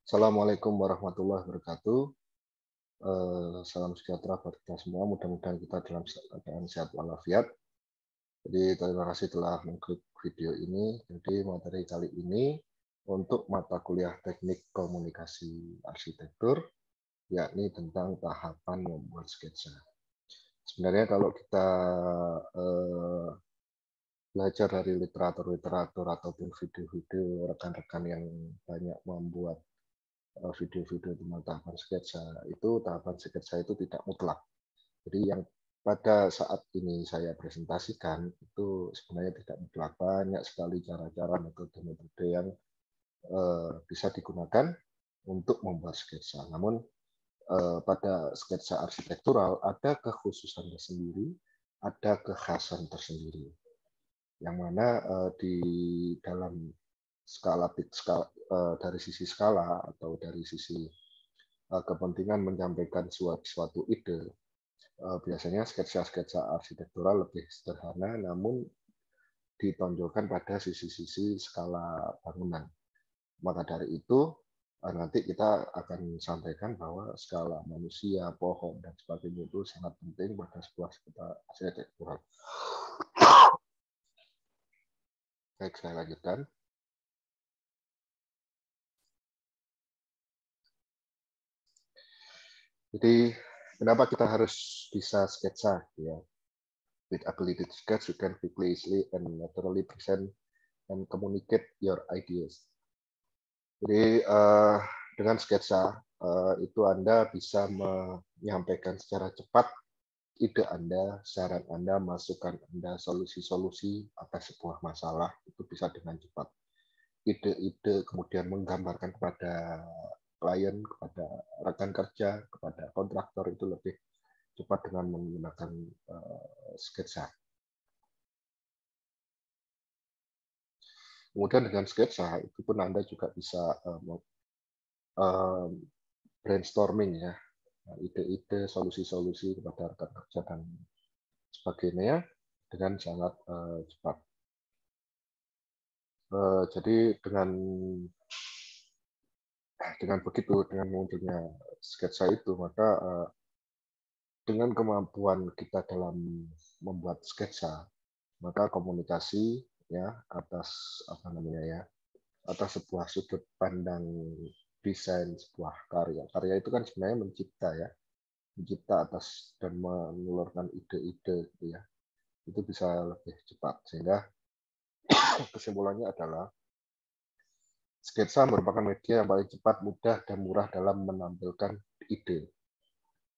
Assalamualaikum warahmatullahi wabarakatuh. Salam sejahtera buat kita semua. Mudah-mudahan kita dalam keadaan sehat walafiat. Jadi terima kasih telah mengklik video ini. Jadi materi kali ini untuk mata kuliah teknik komunikasi arsitektur, yakni tentang tahapan membuat sketsa. Sebenarnya kalau kita belajar dari literatur ataupun video-video rekan-rekan yang banyak membuat video-video tentang tahapan sketsa, tahapan sketsa itu tidak mutlak. Jadi yang pada saat ini saya presentasikan itu sebenarnya tidak mutlak. Banyak sekali cara-cara metode-metode yang bisa digunakan untuk membuat sketsa. Namun pada sketsa arsitektural ada kekhususan tersendiri, ada kekhasan tersendiri. Yang mana di dalam skala dari sisi skala atau dari sisi kepentingan menyampaikan suatu ide, biasanya sketsa-sketsa arsitektural lebih sederhana, namun ditonjolkan pada sisi-sisi skala bangunan. Maka dari itu, nanti kita akan sampaikan bahwa skala manusia, pohon, dan sebagainya itu sangat penting pada sebuah sketsa arsitektural. Baik, saya lanjutkan. Jadi, kenapa kita harus bisa sketsa? Ya, with ability to sketch, you can quickly, easily, and naturally present and communicate your ideas. Jadi dengan sketsa itu Anda bisa menyampaikan secara cepat ide Anda, saran Anda, masukan Anda, solusi-solusi atas sebuah masalah itu bisa dengan cepat. Ide-ide kemudian menggambarkan kepada klien, kepada rekan kerja, kepada kontraktor itu lebih cepat dengan menggunakan sketsa. Kemudian dengan sketsa itu pun Anda juga bisa brainstorming ya, ide-ide, solusi-solusi kepada rekan kerja dan sebagainya dengan sangat cepat. Jadi dengan begitu, dengan munculnya sketsa itu, maka dengan kemampuan kita dalam membuat sketsa, maka komunikasi ya atas atas sebuah sudut pandang desain sebuah karya. Karya itu kan sebenarnya mencipta atas dan mengeluarkan ide-ide gitu ya. Itu bisa lebih cepat, sehingga kesimpulannya adalah sketsa merupakan media yang paling cepat, mudah, dan murah dalam menampilkan ide.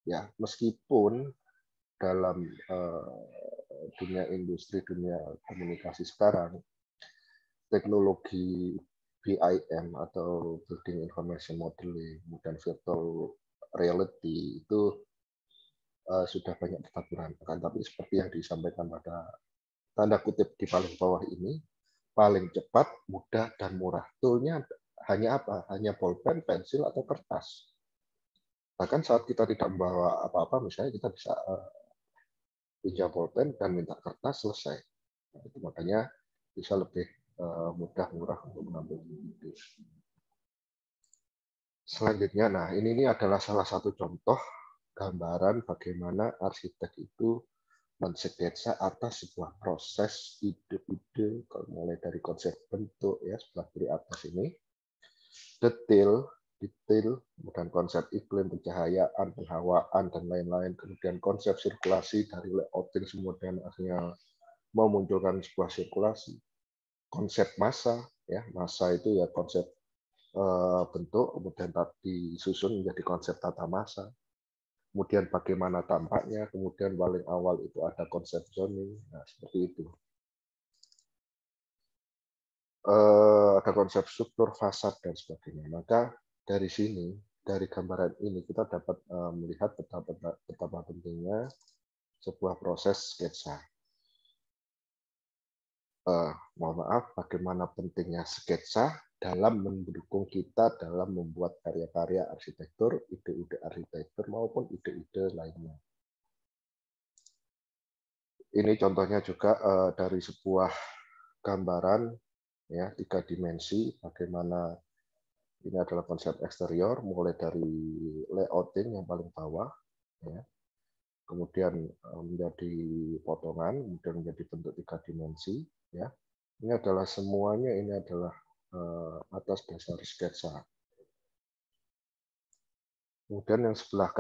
Ya, meskipun dalam dunia industri, dunia komunikasi sekarang, teknologi BIM atau Building Information Modeling dan virtual reality itu sudah banyak bertaburan. Akan tapi seperti yang disampaikan pada tanda kutip di paling bawah ini, paling cepat, mudah, dan murah. Toolnya hanya apa? Hanya pulpen, pensil, atau kertas. Bahkan saat kita tidak membawa apa-apa, misalnya kita bisa pinjam pulpen dan minta kertas, selesai. Nah, itu makanya bisa lebih mudah, murah untuk mengambil ide. Selanjutnya, nah ini adalah salah satu contoh gambaran bagaimana arsitek itu mensketsa atas sebuah proses ide-ide, mulai dari konsep bentuk ya sebelah kiri atas ini, detail, kemudian konsep iklim, pencahayaan, penghawaan, dan lain-lain, kemudian konsep sirkulasi dari layouting semua dan akhirnya memunculkan sebuah sirkulasi, konsep massa, ya massa itu ya konsep bentuk, kemudian disusun menjadi konsep tata massa, kemudian bagaimana tampaknya, kemudian paling awal itu ada konsep zoning, nah seperti itu. Ada konsep struktur, fasad, dan sebagainya. Maka dari sini, dari gambaran ini, kita dapat melihat betapa pentingnya sebuah proses sketsa. Mohon maaf, bagaimana pentingnya sketsa dalam mendukung kita dalam membuat karya-karya arsitektur, ide-ide arsitektur, maupun ide-ide lainnya. Ini contohnya juga dari sebuah gambaran ya 3 dimensi bagaimana Ini adalah konsep eksterior, mulai dari layouting yang paling bawah, ya. Kemudian menjadi potongan, kemudian menjadi bentuk 3 dimensi, ya. Ini adalah semuanya, ini adalah atas dasar sketsa. Kemudian yang sebelah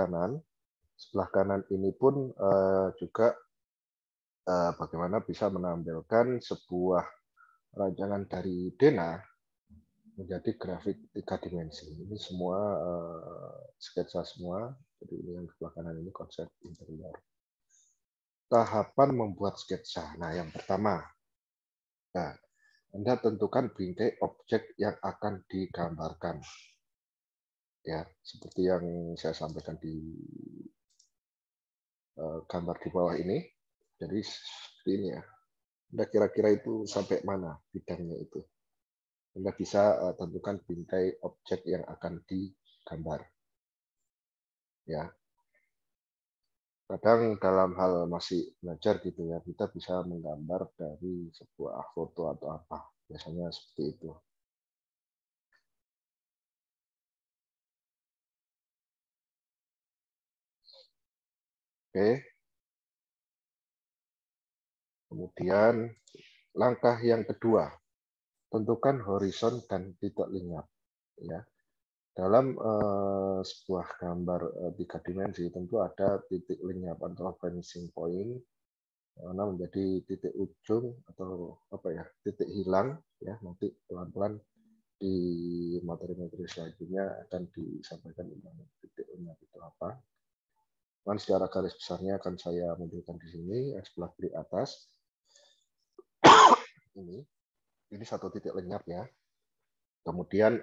kanan ini pun juga bagaimana bisa menampilkan sebuah rancangan dari Dena menjadi grafik 3 dimensi. Ini semua sketsa semua. Jadi ini yang sebelah kanan ini konsep interior. Tahapan membuat sketsa. Nah, yang pertama, nah, Anda tentukan bingkai objek yang akan digambarkan. Ya, seperti yang saya sampaikan di gambar di bawah ini. Jadi seperti ini ya. Anda kira-kira itu sampai mana bidangnya itu. Anda bisa tentukan bingkai objek yang akan digambar. Ya, kadang dalam hal masih belajar gitu ya, kita bisa menggambar dari sebuah foto atau apa. Biasanya seperti itu. Oke. Kemudian langkah yang kedua, tentukan horizon dan titik lenyap. Ya. Dalam sebuah gambar 3 dimensi tentu ada titik lenyap atau vanishing point, mana menjadi titik ujung atau apa ya, titik hilang ya. Nanti pelan-pelan di materi-materi selanjutnya akan disampaikan tentang titik lenyap itu apa. Dan secara garis besarnya akan saya munculkan di sini yang sebelah kiri atas. Ini satu titik lenyap ya. Kemudian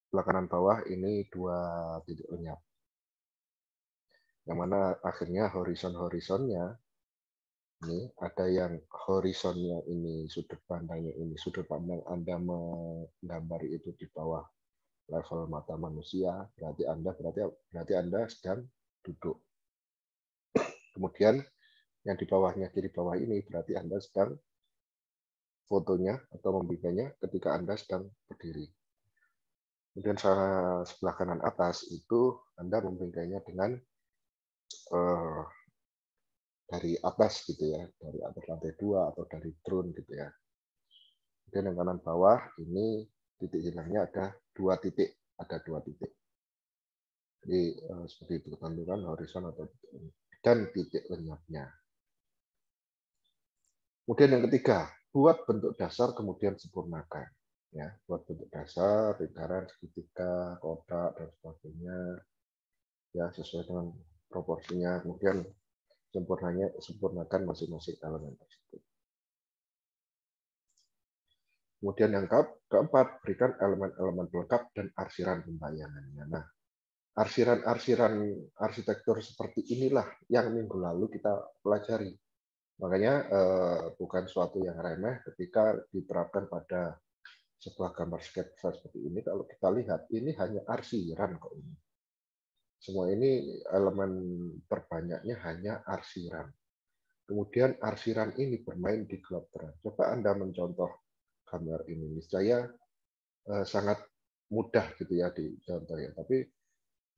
sebelah kanan bawah ini 2 titik lenyap. Yang mana akhirnya horizonnya ini ada yang horizonnya ini sudut pandangnya ini, sudut pandang Anda menggambar itu di bawah level mata manusia, berarti Anda sedang duduk. Kemudian yang di bawahnya kiri bawah ini berarti Anda sedang fotonya atau membingkainya ketika Anda sedang berdiri. Kemudian sebelah kanan atas itu Anda membingkainya dengan dari atas gitu ya, dari atas lantai 2 atau dari drone gitu ya. Kemudian yang kanan bawah ini titik hilangnya ada 2 titik, Jadi seperti itu, tentukan horizon atau titik dan titik lenyapnya. Kemudian yang ketiga, buat bentuk dasar kemudian sempurnakan. Ya, buat bentuk dasar, lingkaran, segitiga, kotak dan sebagainya. Ya, sesuai dengan proporsinya. Kemudian sempurnakan masing-masing elemen tersebut. Kemudian yang keempat, berikan elemen-elemen pelengkap dan arsiran pembayangannya. Nah, arsiran-arsiran arsitektur seperti inilah yang minggu lalu kita pelajari. Makanya bukan suatu yang remeh ketika diterapkan pada sebuah gambar sketsa seperti ini. Kalau kita lihat, ini hanya arsiran kok ini. Semua ini elemen terbanyaknya hanya arsiran. Kemudian arsiran ini bermain di gelap terang. Coba Anda mencontoh gambar ini. Niscaya sangat mudah gitu ya dicontoh ya. Tapi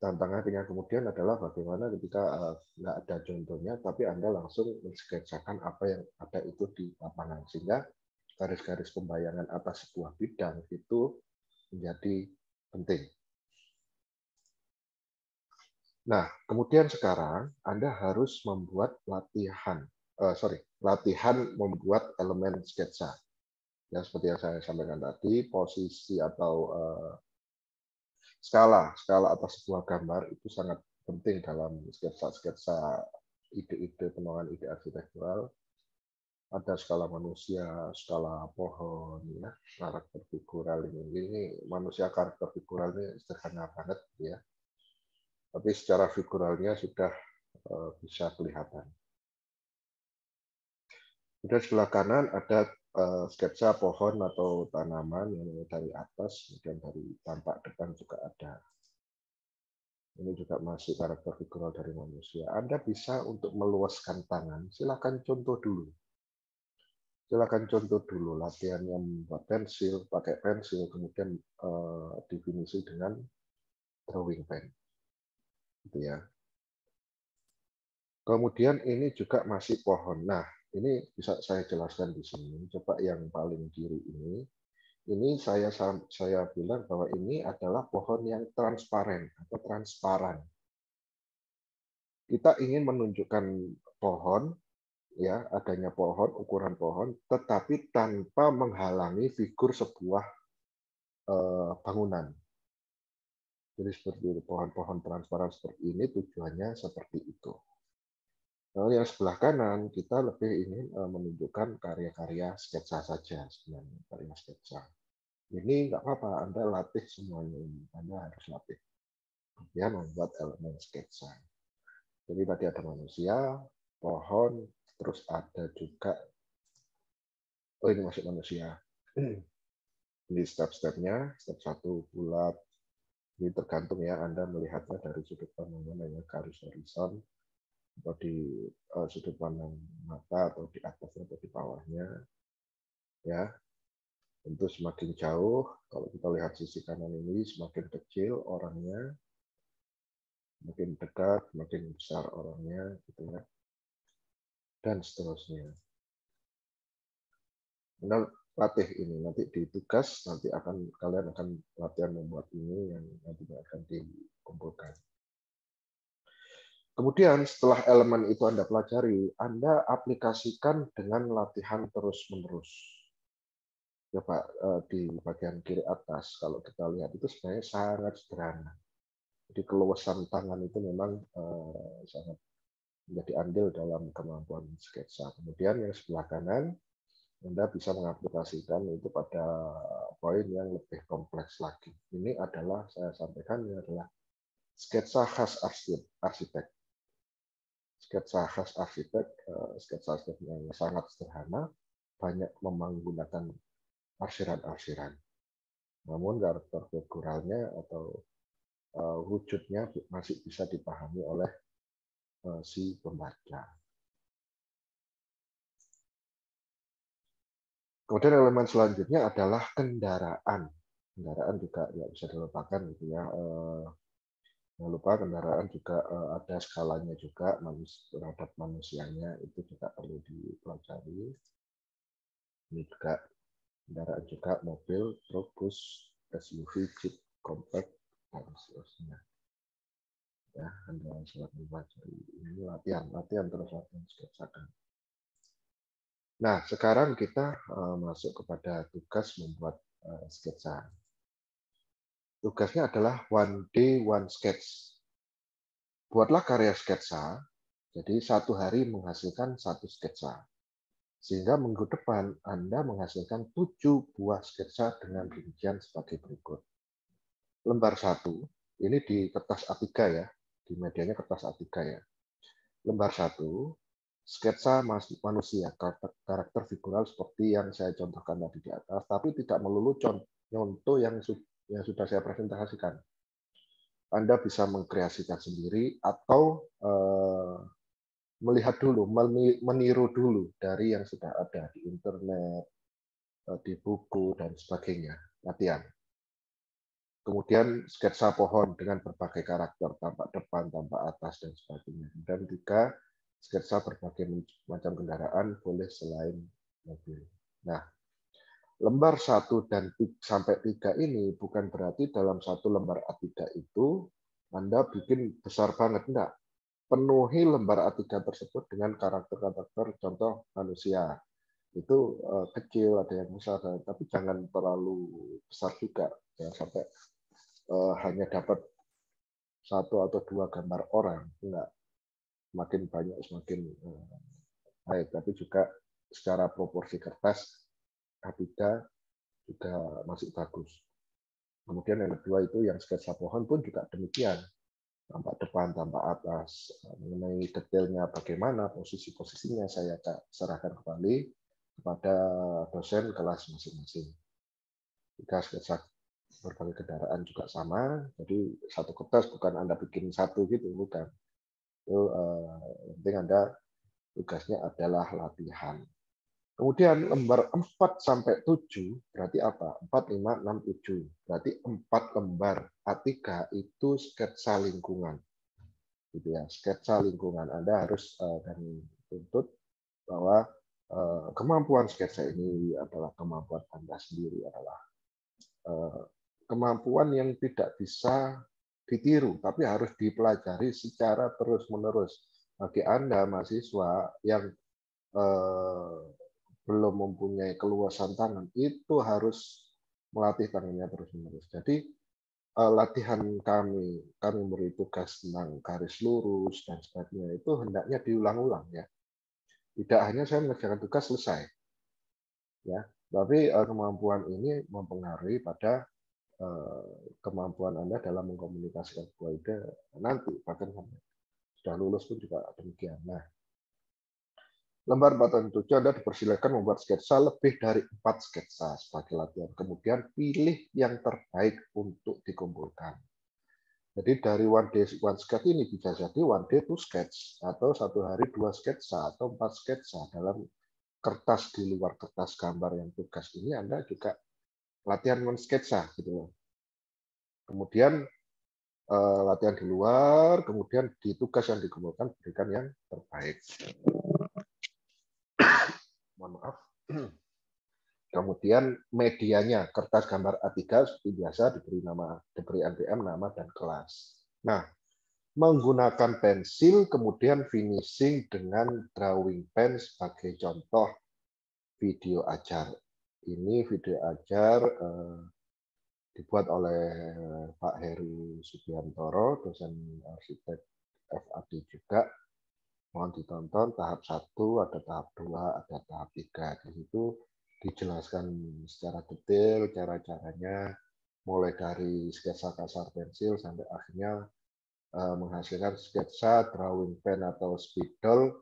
tantangannya kemudian adalah bagaimana ketika nggak ada contohnya, tapi Anda langsung mensketsakan apa yang ada itu di lapangan. Sehingga garis-garis pembayangan atas sebuah bidang itu menjadi penting. Nah, kemudian sekarang Anda harus membuat latihan membuat elemen sketsa. Ya, seperti yang saya sampaikan tadi, posisi atau skala atas sebuah gambar itu sangat penting dalam sketsa-sketsa ide-ide pengembangan ide arsitektural. Ada skala manusia, skala pohon, ya, karakter figural ini manusia karakter figural ini sederhana banget, ya. Tapi secara figuralnya sudah bisa kelihatan. Kemudian sebelah kanan ada sketsa pohon atau tanaman yang dari atas, kemudian dari tampak depan juga ada. Ini juga masih karakter figural dari manusia. Anda bisa untuk meluaskan tangan, silakan contoh dulu. Silakan contoh dulu latihan yang membuat pensil, pakai pensil, kemudian definisi dengan drawing pen, gitu ya. Kemudian ini juga masih pohon. Nah, ini bisa saya jelaskan di sini. Coba yang paling kiri ini saya bilang bahwa ini adalah pohon yang transparan atau transparan. Kita ingin menunjukkan pohon, ya, adanya pohon, ukuran pohon, tetapi tanpa menghalangi figur sebuah bangunan. Jadi seperti itu, pohon-pohon transparan seperti ini tujuannya seperti itu. Lalu yang sebelah kanan kita lebih ingin menunjukkan karya-karya sketsa saja sebenarnya, karya sketsa. Ini nggak apa-apa, Anda latih semuanya ini, Anda harus latih. Kemudian membuat elemen sketsa. Jadi tadi ada manusia, pohon, terus ada juga, oh ini masuk manusia. Ini step-stepnya, step 1 bulat. Ini tergantung ya, Anda melihatnya dari sudut pandang mana ya, garis horizon, atau di sudut pandang mata, atau di atasnya, atau di bawahnya. Ya, tentu semakin jauh, kalau kita lihat sisi kanan ini, semakin kecil orangnya, makin dekat, makin besar orangnya, gitu ya, dan seterusnya. Anda latih ini, nanti di tugas, nanti kalian akan latihan membuat ini yang nantinya akan dikumpulkan. Kemudian setelah elemen itu Anda pelajari, Anda aplikasikan dengan latihan terus-menerus. Coba di bagian kiri atas, kalau kita lihat itu sebenarnya sangat sederhana. Jadi keluasan tangan itu memang sangat menjadi andil dalam kemampuan sketsa. Kemudian yang sebelah kanan, Anda bisa mengaplikasikan itu pada poin yang lebih kompleks lagi. Ini adalah, saya sampaikan, ini adalah sketsa khas arsitek. Sketsa khas arsitek, sketsa yang sangat sederhana, banyak menggunakan arsiran-arsiran. Namun karakter figuralnya atau wujudnya masih bisa dipahami oleh si pembaca. Kemudian elemen selanjutnya adalah kendaraan. Kendaraan juga ya bisa dilupakan gitu ya. Jangan lupa kendaraan juga ada skalanya juga terhadap manusianya, itu juga perlu dipelajari. Ini juga kendaraan juga mobil, truk, bus, SUV, jeep, compact, dan seterusnya. Ya, Anda silakan mempelajari. Ini latihan terus latihan sketsakan. Nah, sekarang kita masuk kepada tugas membuat sketsa. Tugasnya adalah one day one sketch. Buatlah karya sketsa, jadi 1 hari menghasilkan 1 sketsa. Sehingga minggu depan Anda menghasilkan 7 buah sketsa dengan rincian sebagai berikut. Lembar 1, ini di kertas A3 ya, di medianya kertas A3 ya. Lembar 1, sketsa manusia, karakter figural seperti yang saya contohkan tadi di atas, tapi tidak melulu contoh yang sudah saya presentasikan. Anda bisa mengkreasikan sendiri atau melihat dulu, meniru dulu dari yang sudah ada di internet, di buku, dan sebagainya, latihan. Kemudian sketsa pohon dengan berbagai karakter, tampak depan, tampak atas, dan sebagainya. Dan 3, sketsa berbagai macam kendaraan, boleh selain mobil. Nah, lembar 1 dan sampai 3 ini bukan berarti dalam 1 lembar A3 itu Anda bikin besar banget, enggak. Penuhi lembar A3 tersebut dengan karakter-karakter contoh manusia. Itu kecil, ada yang besar, tapi jangan terlalu besar juga. Jangan sampai hanya dapat 1 atau 2 gambar orang. Enggak. Semakin banyak, semakin baik. Tapi juga secara proporsi kertas, A3 juga masih bagus. Kemudian yang kedua itu yang sketsa pohon pun juga demikian. Tampak depan, tampak atas. Mengenai detailnya bagaimana, posisi-posisinya saya serahkan kembali kepada dosen kelas masing-masing. Jika sketsa berbagai kendaraan juga sama, jadi 1 kertas bukan Anda bikin 1 gitu, bukan. Itu penting Anda tugasnya adalah latihan. Kemudian lembar 4 sampai 7 berarti apa? 4, 5, 6, 7. Berarti 4 lembar A3 itu sketsa lingkungan. Gitu ya, sketsa lingkungan. Anda harus kami tuntut bahwa kemampuan sketsa ini adalah kemampuan Anda sendiri, adalah kemampuan yang tidak bisa ditiru, tapi harus dipelajari secara terus-menerus. Bagi Anda mahasiswa yang belum mempunyai keluasan tangan, itu harus melatih tangannya terus-menerus. Jadi latihan kami beri tugas tentang garis lurus dan sebagainya itu hendaknya diulang-ulang ya. Tidak hanya saya mengerjakan tugas selesai, ya, tapi kemampuan ini mempengaruhi pada kemampuan Anda dalam mengkomunikasikan sebuah ide nanti, bahkan sudah lulus pun juga demikian. Nah, lembar 4 dan 7 Anda dipersilakan membuat sketsa lebih dari 4 sketsa sebagai latihan. Kemudian pilih yang terbaik untuk dikumpulkan. Jadi dari one day one sketch ini bisa jadi one day two sketch, atau satu hari 2 sketsa, atau 4 sketsa. Dalam kertas di luar kertas gambar yang tugas ini Anda juga latihan men-sketsa gitu loh. Kemudian latihan di luar, kemudian di tugas yang dikumpulkan berikan yang terbaik. Mohon maaf. Kemudian medianya, kertas gambar A3 seperti biasa diberi NPM, nama, dan kelas. Nah, menggunakan pensil, kemudian finishing dengan drawing pen sebagai contoh video ajar. Ini video ajar dibuat oleh Pak Heri Subiantoro, dosen arsitek FAD juga. Mohon ditonton tahap 1, ada tahap 2, ada tahap 3. Di situ dijelaskan secara detail cara-caranya, mulai dari sketsa kasar pensil sampai akhirnya menghasilkan sketsa drawing pen atau spidol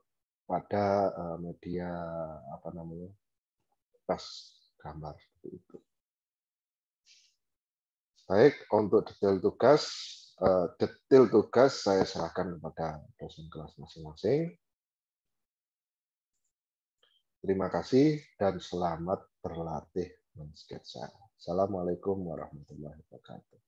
pada media kertas gambar seperti itu. Baik, untuk detail tugas saya serahkan kepada dosen kelas masing-masing. Terima kasih dan selamat berlatih mensketsa. Assalamualaikum warahmatullahi wabarakatuh.